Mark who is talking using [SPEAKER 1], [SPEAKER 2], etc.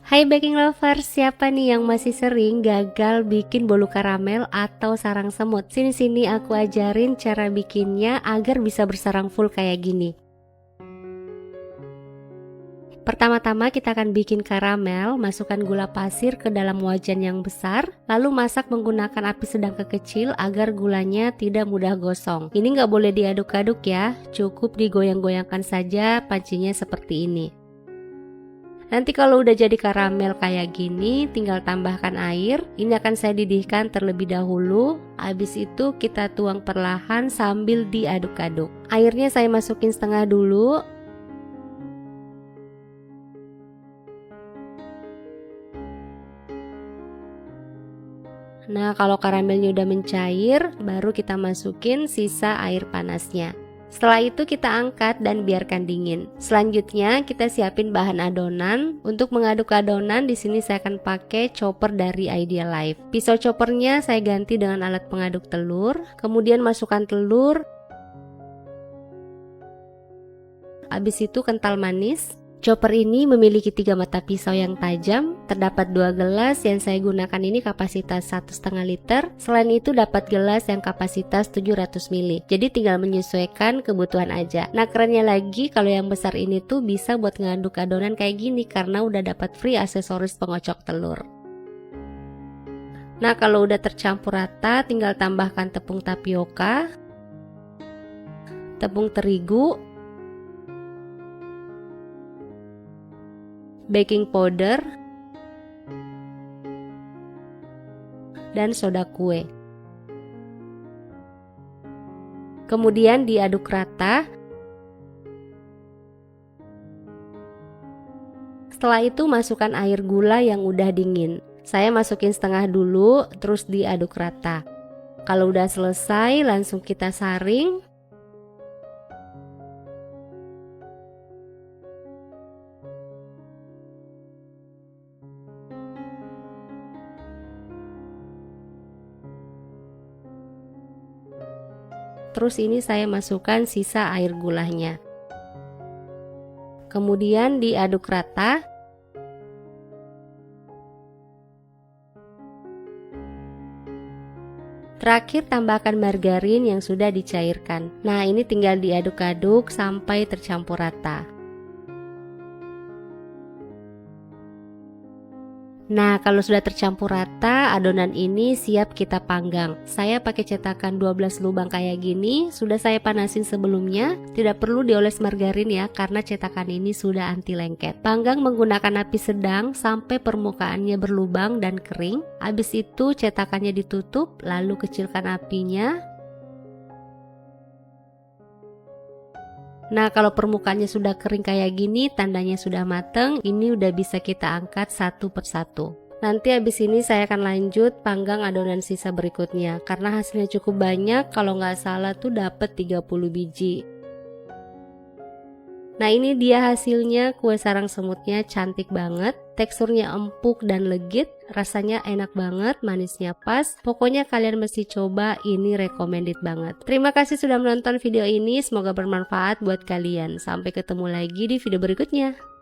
[SPEAKER 1] Hai baking lovers, siapa nih yang masih sering gagal bikin bolu karamel atau sarang semut? Sini-sini aku ajarin cara bikinnya agar bisa bersarang full kayak gini. Pertama-tama kita akan bikin karamel, masukkan gula pasir ke dalam wajan yang besar, lalu masak menggunakan api sedang ke kecil agar gulanya tidak mudah gosong. Ini nggak boleh diaduk-aduk ya, cukup digoyang-goyangkan saja pancinya seperti ini. Nanti kalau udah jadi karamel kayak gini, tinggal tambahkan air. Ini akan saya didihkan terlebih dahulu. Habis itu kita tuang perlahan sambil diaduk-aduk. Airnya saya masukin setengah dulu. Nah, kalau karamelnya udah mencair, baru kita masukin sisa air panasnya. Setelah itu kita angkat dan biarkan dingin. Selanjutnya kita siapin bahan adonan. Untuk mengaduk adonan di sini saya akan pakai chopper dari Idealife. Pisau choppernya saya ganti dengan alat pengaduk telur. Kemudian masukkan telur. Habis itu kental manis. Chopper ini memiliki 3 mata pisau yang tajam. Terdapat 2 gelas yang saya gunakan ini kapasitas 1,5 liter. Selain itu dapat gelas yang kapasitas 700 ml. Jadi tinggal menyesuaikan kebutuhan aja. Nah, kerennya lagi kalau yang besar ini tuh bisa buat ngaduk adonan kayak gini karena udah dapat free aksesoris pengocok telur. Nah, kalau udah tercampur rata tinggal tambahkan tepung tapioka, tepung terigu, baking powder, dan soda kue. Kemudian diaduk rata. Setelah itu masukkan air gula yang udah dingin. Saya masukin setengah dulu, terus diaduk rata. Kalau udah selesai, langsung kita saring. Terus ini saya masukkan sisa air gulanya. Kemudian diaduk rata. Terakhir tambahkan margarin yang sudah dicairkan. Nah, ini tinggal diaduk-aduk sampai tercampur rata. Nah, kalau sudah tercampur rata, adonan ini siap kita panggang. Saya pakai cetakan 12 lubang kayak gini, sudah saya panasin sebelumnya. Tidak perlu dioles margarin ya, karena cetakan ini sudah anti lengket. Panggang menggunakan api sedang sampai permukaannya berlubang dan kering. Habis itu cetakannya ditutup, lalu kecilkan apinya. Nah, kalau permukaannya sudah kering kayak gini, tandanya sudah mateng. Ini udah bisa kita angkat satu persatu. Nanti habis ini saya akan lanjut panggang adonan sisa berikutnya. Karena hasilnya cukup banyak, kalau nggak salah tuh dapat 30 biji. Nah, ini dia hasilnya, kue sarang semutnya cantik banget. Teksturnya empuk dan legit, rasanya enak banget, manisnya pas. Pokoknya kalian mesti coba, ini recommended banget. Terima kasih sudah menonton video ini, semoga bermanfaat buat kalian. Sampai ketemu lagi di video berikutnya.